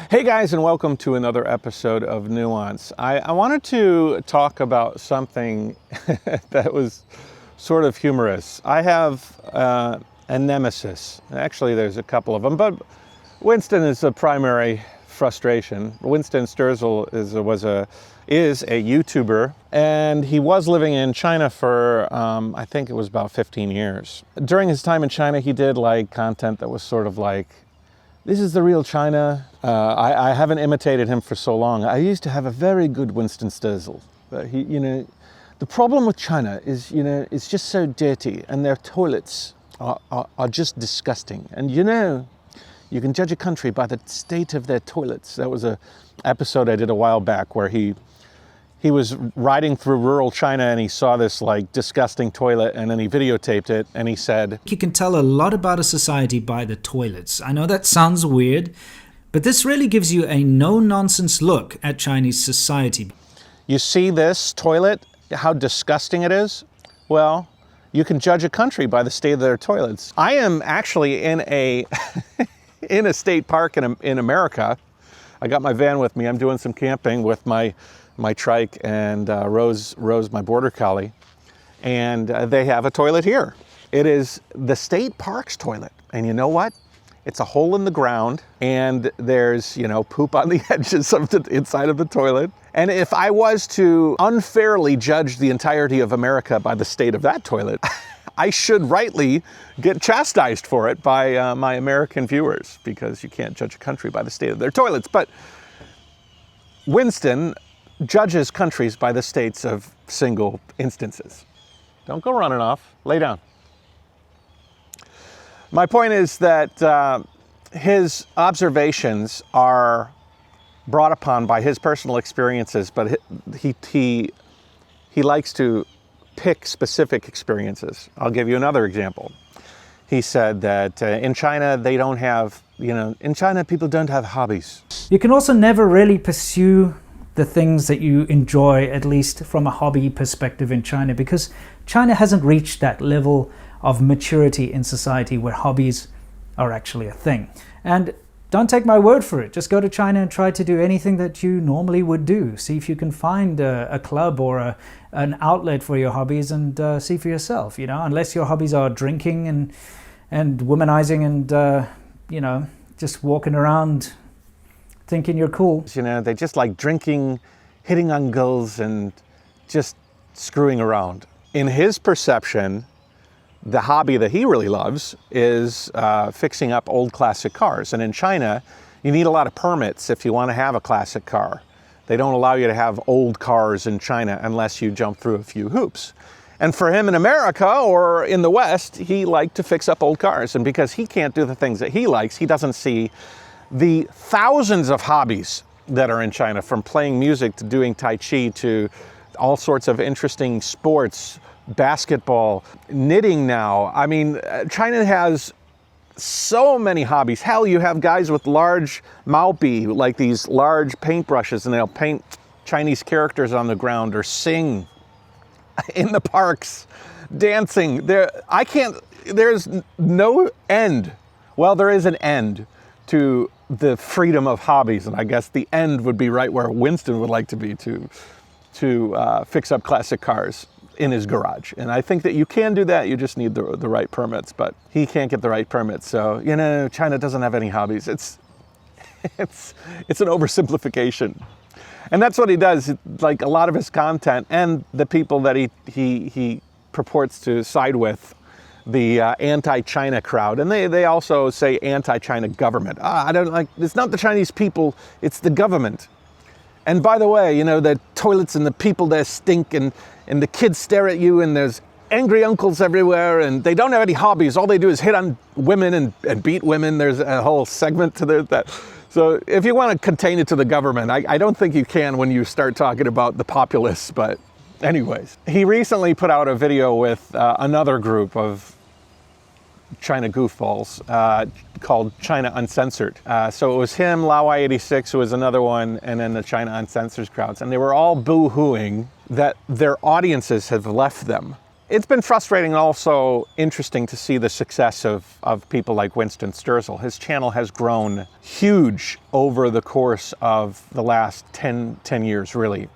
Hey guys, and welcome to another episode of Nuance. I wanted to talk about something that was sort of humorous. I have a nemesis. Actually, there's a couple of them, but Winston is a primary frustration. Winston Sterzel is a YouTuber, and he was living in China for, I think it was about 15 years. During his time in China, he did like content that was sort of like, this is the real China. I haven't imitated him for so long. I used to have a very good Winston Sterzel. But the problem with China is, it's just so dirty, and their toilets are just disgusting. And you can judge a country by the state of their toilets. That was an episode I did a while back where he was riding through rural China and he saw this like disgusting toilet, and then he videotaped it and he said, you can tell a lot about a society by the toilets. I know that sounds weird, but this really gives you a no-nonsense look at Chinese society. You see this toilet, how disgusting it is? Well, you can judge a country by the state of their toilets. I am actually in a in a state park in America. I got my van with me. I'm doing some camping with my trike and Rose, my border collie, and they have a toilet here. It is the state park's toilet, and you know what? It's a hole in the ground, and there's poop on the edges of the inside of the toilet. And if I was to unfairly judge the entirety of America by the state of that toilet, I should rightly get chastised for it by my American viewers, because you can't judge a country by the state of their toilets. But Winston judges countries by the states of single instances. Don't go running off. Lay down. My point is that his observations are brought upon by his personal experiences, but he likes to pick specific experiences. I'll give you another example. He said that in China, they don't have, in China, people don't have hobbies. You can also never really pursue the things that you enjoy, at least from a hobby perspective in China, because China hasn't reached that level of maturity in society where hobbies are actually a thing. And don't take my word for it. Just go to China and try to do anything that you normally would do. See if you can find a club or an outlet for your hobbies, and see for yourself, unless your hobbies are drinking and womanizing and, just walking around thinking you're cool. They just like drinking, hitting on girls, and just screwing around. In his perception, the hobby that he really loves is fixing up old classic cars. And in China, you need a lot of permits if you want to have a classic car. They don't allow you to have old cars in China unless you jump through a few hoops. And for him in America or in the West, he liked to fix up old cars. And because he can't do the things that he likes, he doesn't see the thousands of hobbies that are in China, from playing music to doing Tai Chi to all sorts of interesting sports, basketball, knitting now. I mean, China has so many hobbies. Hell, you have guys with large maobi, like these large paintbrushes, and they'll paint Chinese characters on the ground or sing in the parks, dancing. There's no end. Well, there is an end to the freedom of hobbies, and I guess the end would be right where Winston would like to be, to fix up classic cars in his garage. And I think that you can do that. You just need the right permits, but he can't get the right permits. So China doesn't have any hobbies. It's an oversimplification, and that's what he does. Like a lot of his content and the people that he purports to side with, the anti-China crowd, and they also say anti-China government. I don't like. It's not the Chinese people; it's the government. And by the way, the toilets and the people there stink, and the kids stare at you, and there's angry uncles everywhere, and they don't have any hobbies. All they do is hit on women and beat women. There's a whole segment to that. So if you want to contain it to the government, I don't think you can when you start talking about the populace. But anyways, he recently put out a video with another group of China goofballs called China Uncensored. So it was him, Lawai86, who was another one, and then the China Uncensored crowds. And they were all boo-hooing that their audiences have left them It's been frustrating and also interesting to see the success of people like Winston Sterzel. His channel has grown huge over the course of the last 10 years, really,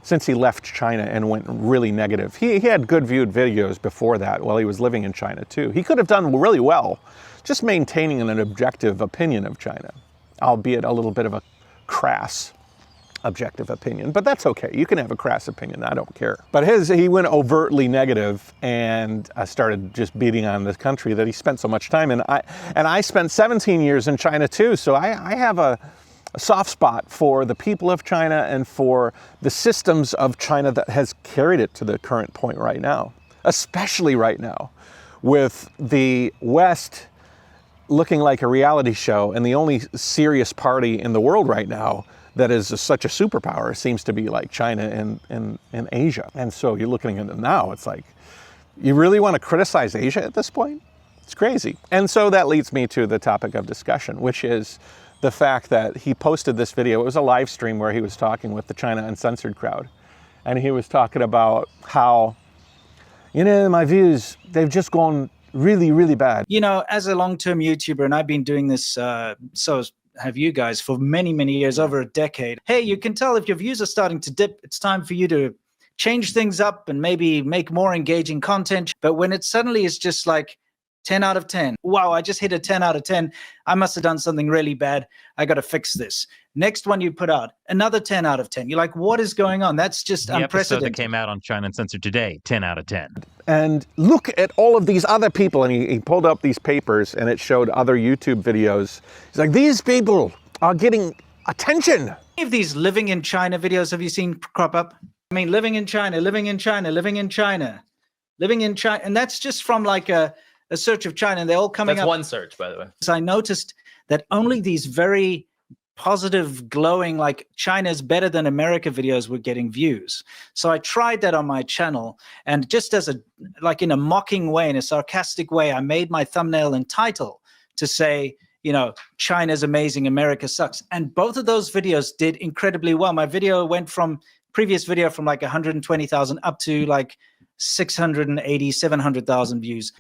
since he left China and went really negative. He had good viewed videos before that while he was living in China too. He could have done really well just maintaining an objective opinion of China, albeit a little bit of a crass objective opinion, but that's okay. You can have a crass opinion, I don't care. But he went overtly negative and started just beating on this country that he spent so much time in. I spent 17 years in China too, so I have a soft spot for the people of China and for the systems of China that has carried it to the current point right now, especially right now, with the West looking like a reality show, and the only serious party in the world right now that is such a superpower seems to be like China and Asia. And so you're looking at it now, it's like, you really want to criticize Asia at this point? It's crazy. And so that leads me to the topic of discussion, which is the fact that he posted this video. It was a live stream where he was talking with the China Uncensored crowd. And he was talking about how, you know, my views, they've just gone really, really bad. You know, as a long-term YouTuber, and I've been doing this, so have you guys, for many, many years, over a decade. Hey, you can tell if your views are starting to dip, it's time for you to change things up and maybe make more engaging content. But when it suddenly is just like 10 out of 10, wow, I just hit a 10 out of 10. I must have done something really bad. I got to fix this. Next one you put out, another 10 out of 10. You're like, what is going on? That's just unprecedented. The episode that came out on China Uncensored today, 10 out of 10. And look at all of these other people. And he pulled up these papers and it showed other YouTube videos. He's like, these people are getting attention. Any of these living in China videos have you seen crop up? I mean, living in China, living in China, living in China, living in China. And that's just from like a search of China, and they're all coming up. That's one search, by the way. So I noticed that only these very positive, glowing, like China's better than America videos were getting views. So I tried that on my channel, and just as like in a mocking way, in a sarcastic way, I made my thumbnail and title to say, you know, China's amazing, America sucks. And both of those videos did incredibly well. My video went from previous video from like 120,000 up to like 680, 700,000 views.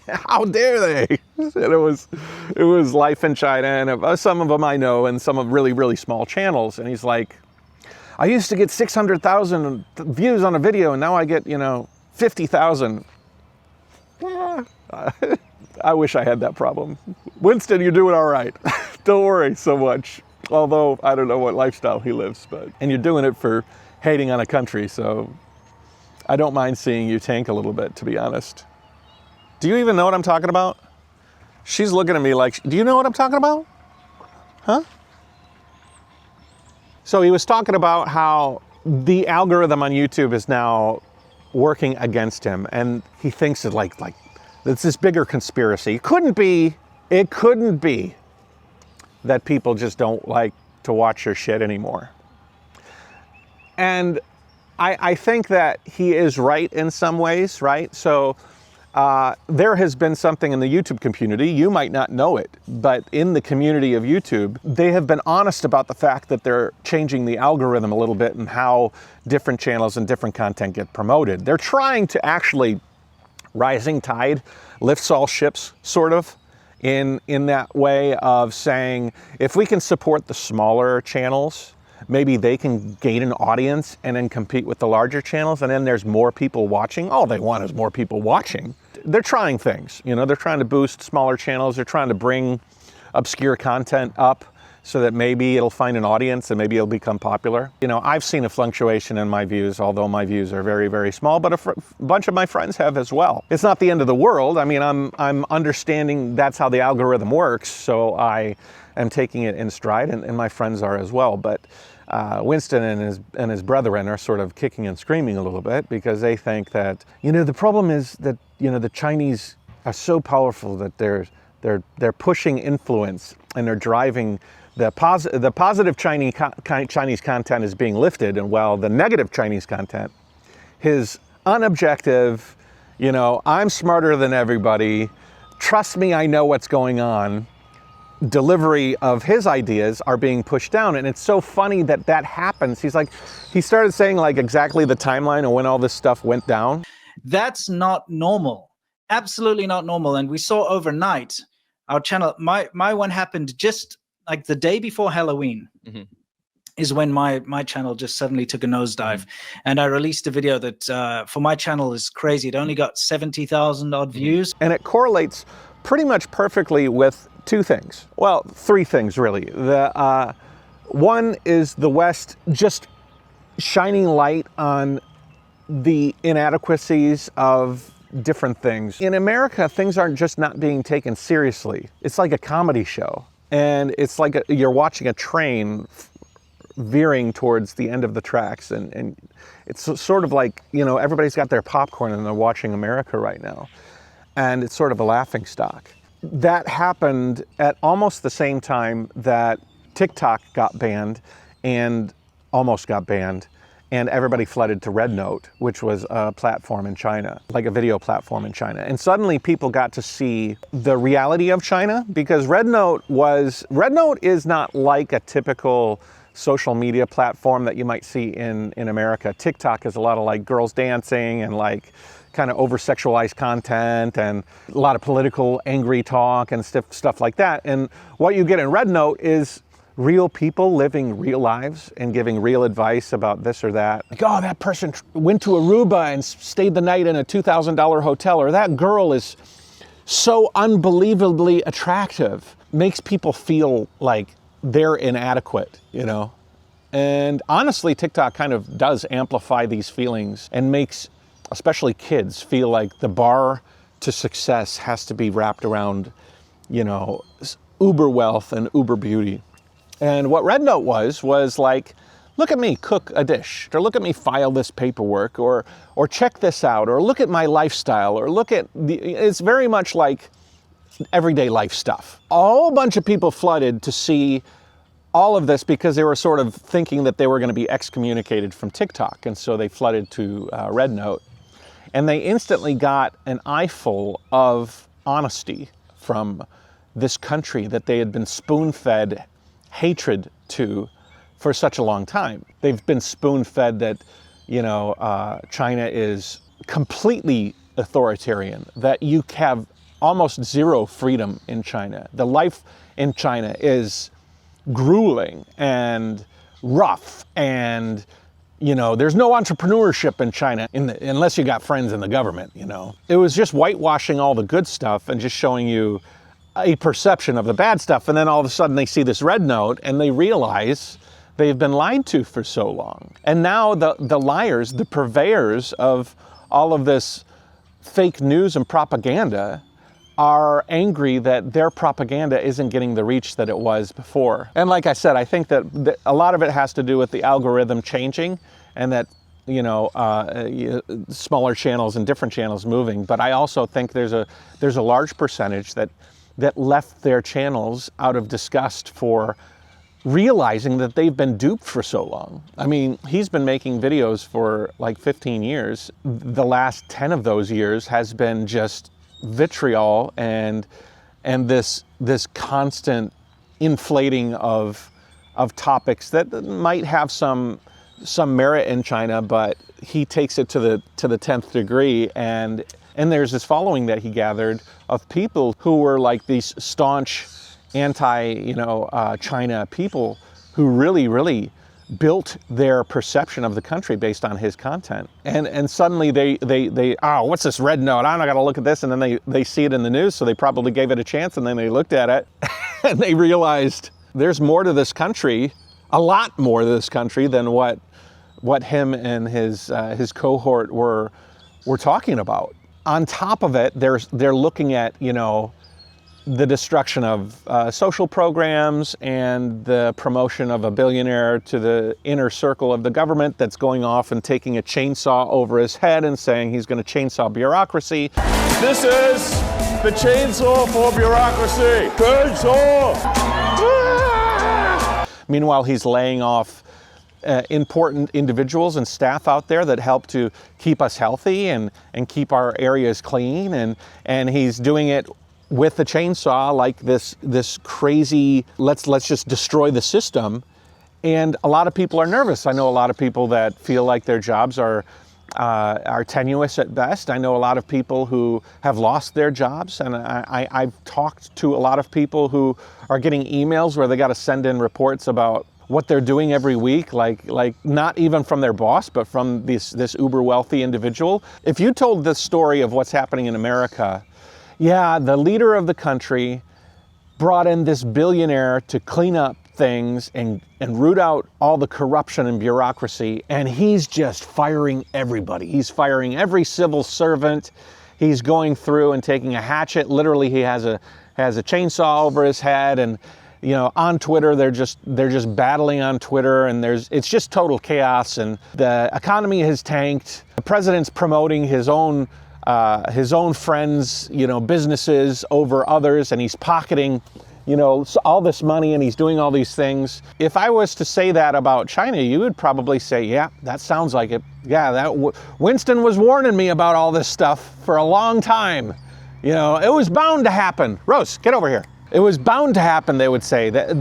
How dare they? And it was life in China, and some of them I know, and some of really, really small channels. And he's like, I used to get 600,000 views on a video, and now I get, 50,000. I wish I had that problem. Winston, you're doing all right. Don't worry so much. Although I don't know what lifestyle he lives, and you're doing it for hating on a country, so I don't mind seeing you tank a little bit, to be honest. Do you even know what I'm talking about? She's looking at me like, do you know what I'm talking about? Huh? So he was talking about how the algorithm on YouTube is now working against him, and he thinks it's like it's this bigger conspiracy. It couldn't be that people just don't like to watch your shit anymore. And I think that he is right in some ways, right? So there has been something in the YouTube community, you might not know it, but in the community of YouTube, they have been honest about the fact that they're changing the algorithm a little bit and how different channels and different content get promoted. They're trying to actually, rising tide lifts all ships, sort of, in that way of saying, if we can support the smaller channels, maybe they can gain an audience and then compete with the larger channels, and then there's more people watching. All they want is more people watching. They're trying things, they're trying to boost smaller channels. They're trying to bring obscure content up so that maybe it'll find an audience and maybe it'll become popular. I've seen a fluctuation in my views, although my views are very, very small, but a bunch of my friends have as well. It's not the end of the world. I mean, I'm understanding that's how the algorithm works, so I am taking it in stride, and my friends are as well. But Winston and his brethren are sort of kicking and screaming a little bit because they think that, the problem is that, the Chinese are so powerful that they're pushing influence and they're driving the positive Chinese content is being lifted, and while the negative Chinese content, his unobjective, I'm smarter than everybody, trust me, I know what's going on, delivery of his ideas are being pushed down. And it's so funny that happens. He started saying like exactly the timeline of when all this stuff went down. That's not normal. Absolutely not normal. And we saw overnight our channel, my one happened just like the day before Halloween. Is when my channel just suddenly took a nosedive. And I released a video that for my channel is crazy. It only got 70,000 odd views. And it correlates pretty much perfectly with two things. Well, three things really. The one is the West just shining light on the inadequacies of different things. In America, things aren't just not being taken seriously. It's like a comedy show. And it's like you're watching a train veering towards the end of the tracks, and it's sort of like, you know, everybody's got their popcorn and they're watching America right now, and it's sort of a laughing stock. That happened at almost the same time that TikTok got banned and almost got banned, and everybody flooded to RedNote, which was a platform in China, like a video platform in China. And suddenly people got to see the reality of China, because RedNote is not like a typical social media platform that you might see in America. TikTok is a lot of like girls dancing and like kind of over-sexualized content and a lot of political angry talk and stuff like that. And what you get in RedNote is real people living real lives and giving real advice about this or that. Like, oh, that person went to Aruba and stayed the night in a $2,000 hotel, or that girl is so unbelievably attractive. Makes people feel like they're inadequate, you know? And honestly, TikTok kind of does amplify these feelings and makes especially kids feel like the bar to success has to be wrapped around, you know, uber wealth and uber beauty. And what RedNote was like, look at me cook a dish, or look at me file this paperwork, or check this out, or look at my lifestyle, or look at it's very much like everyday life stuff. A whole bunch of people flooded to see all of this because they were sort of thinking that they were going to be excommunicated from TikTok, and so they flooded to RedNote. And they instantly got an eyeful of honesty from this country that they had been spoon-fed hatred to for such a long time. They've been spoon-fed that, you know, China is completely authoritarian, that you have almost zero freedom in China. The life in China is grueling and rough, and you know, there's no entrepreneurship in China unless you got friends in the government, you know. It was just whitewashing all the good stuff and just showing you a perception of the bad stuff, and then all of a sudden they see this RedNote and they realize they've been lied to for so long. And now the liars, the purveyors of all of this fake news and propaganda are angry that their propaganda isn't getting the reach that it was before. And like I said, I think that a lot of it has to do with the algorithm changing, and that, you know, smaller channels and different channels moving. But I also think there's a large percentage that left their channels out of disgust for realizing that they've been duped for so long. I mean, he's been making videos for like 15 years. The last 10 of those years has been just vitriol and this constant inflating of topics that might have some merit in China, but he takes it to the 10th degree, and there's this following that he gathered of people who were like these staunch China people who really built their perception of the country based on his content. And suddenly they what's this RedNote? I'm not gonna look at this. And then they see it in the news, so they probably gave it a chance, and then they looked at it and they realized there's more to this country, a lot more to this country than what him and his cohort were talking about. On top of it, they're looking at, you know, the destruction of social programs and the promotion of a billionaire to the inner circle of the government that's going off and taking a chainsaw over his head and saying he's going to chainsaw bureaucracy. This is the chainsaw for bureaucracy. Chainsaw! Meanwhile, he's laying off important individuals and staff out there that help to keep us healthy and keep our areas clean, and he's doing it with the chainsaw, like this crazy, let's just destroy the system. And a lot of people are nervous. I know a lot of people that feel like their jobs are are tenuous at best. I know a lot of people who have lost their jobs, and I've talked to a lot of people who are getting emails where they got to send in reports about what they're doing every week, like not even from their boss, but from this uber wealthy individual. If you told this story of what's happening in America, yeah, the leader of the country brought in this billionaire to clean up things and root out all the corruption and bureaucracy, and he's just firing everybody. He's firing every civil servant. He's going through and taking a hatchet. Literally, he has a chainsaw over his head, and you know, on Twitter, they're just battling on Twitter, and it's just total chaos, and the economy has tanked. The president's promoting his own friends, you know, businesses over others, and he's pocketing, you know, all this money, and he's doing all these things. If I was to say that about China, you would probably say, yeah, that sounds like it. Yeah, Winston was warning me about all this stuff for a long time. You know, it was bound to happen. Rose, get over here. It was bound to happen, they would say. That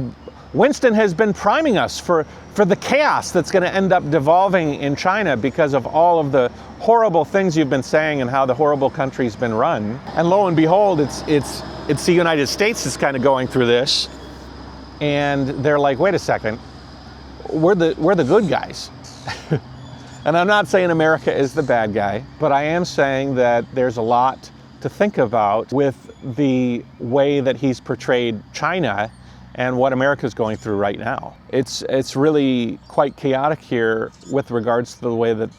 Winston has been priming us for the chaos that's going to end up devolving in China because of all of the horrible things you've been saying and how the horrible country's been run. And lo and behold, it's the United States that's kind of going through this, and they're like, wait a second, we're the good guys. And I'm not saying America is the bad guy, but I am saying that there's a lot to think about with the way that he's portrayed China and what America's going through right now. It's really quite chaotic here with regards to the way that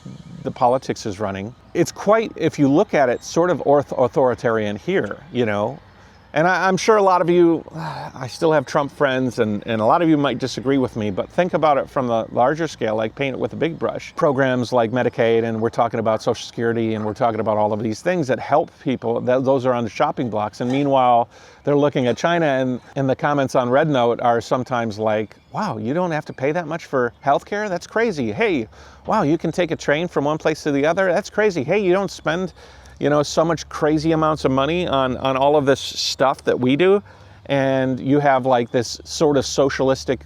the politics is running. It's quite, if you look at it, sort of authoritarian here, you know. And I'm sure a lot of you, I still have Trump friends, and a lot of you might disagree with me, but think about it from the larger scale, like paint it with a big brush. Programs like Medicaid, and we're talking about Social Security, and we're talking about all of these things that help people, those are on the shopping blocks. And meanwhile, they're looking at China, and the comments on RedNote are sometimes like, wow, you don't have to pay that much for healthcare? That's crazy. Hey, wow, you can take a train from one place to the other? That's crazy. Hey, you don't spend, you know, so much crazy amounts of money on all of this stuff that we do, and you have like this sort of socialistic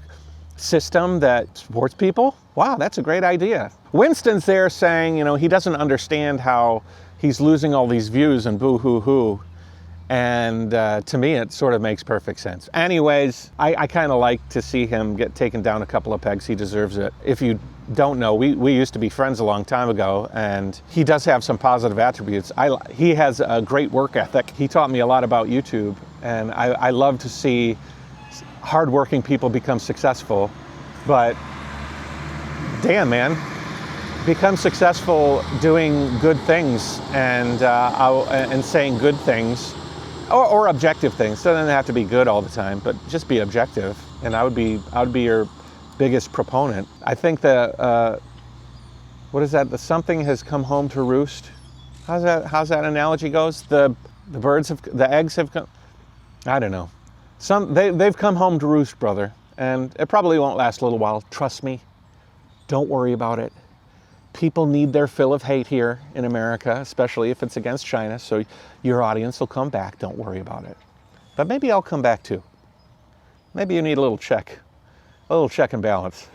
system that supports people? Wow, that's a great idea. Winston's there saying, you know, he doesn't understand how he's losing all these views and boo-hoo-hoo, and to me it sort of makes perfect sense. Anyways, I kind of like to see him get taken down a couple of pegs. He deserves it. If you don't know, we used to be friends a long time ago, and he does have some positive attributes. He has a great work ethic. He taught me a lot about YouTube, and I love to see hardworking people become successful. But damn, man, become successful doing good things and saying good things, or objective things. It doesn't have to be good all the time, but just be objective. And I would be your biggest proponent. I think that, what is that? The something has come home to roost. How's that analogy goes? The eggs have come, I don't know. They've come home to roost, brother. And it probably won't last a little while. Trust me. Don't worry about it. People need their fill of hate here in America, especially if it's against China. So your audience will come back. Don't worry about it. But maybe I'll come back too. Maybe you need a little check and balance.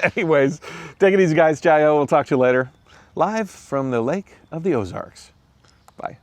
Anyways, take it easy, guys. Jai-O. We'll talk to you later. Live from the Lake of the Ozarks. Bye.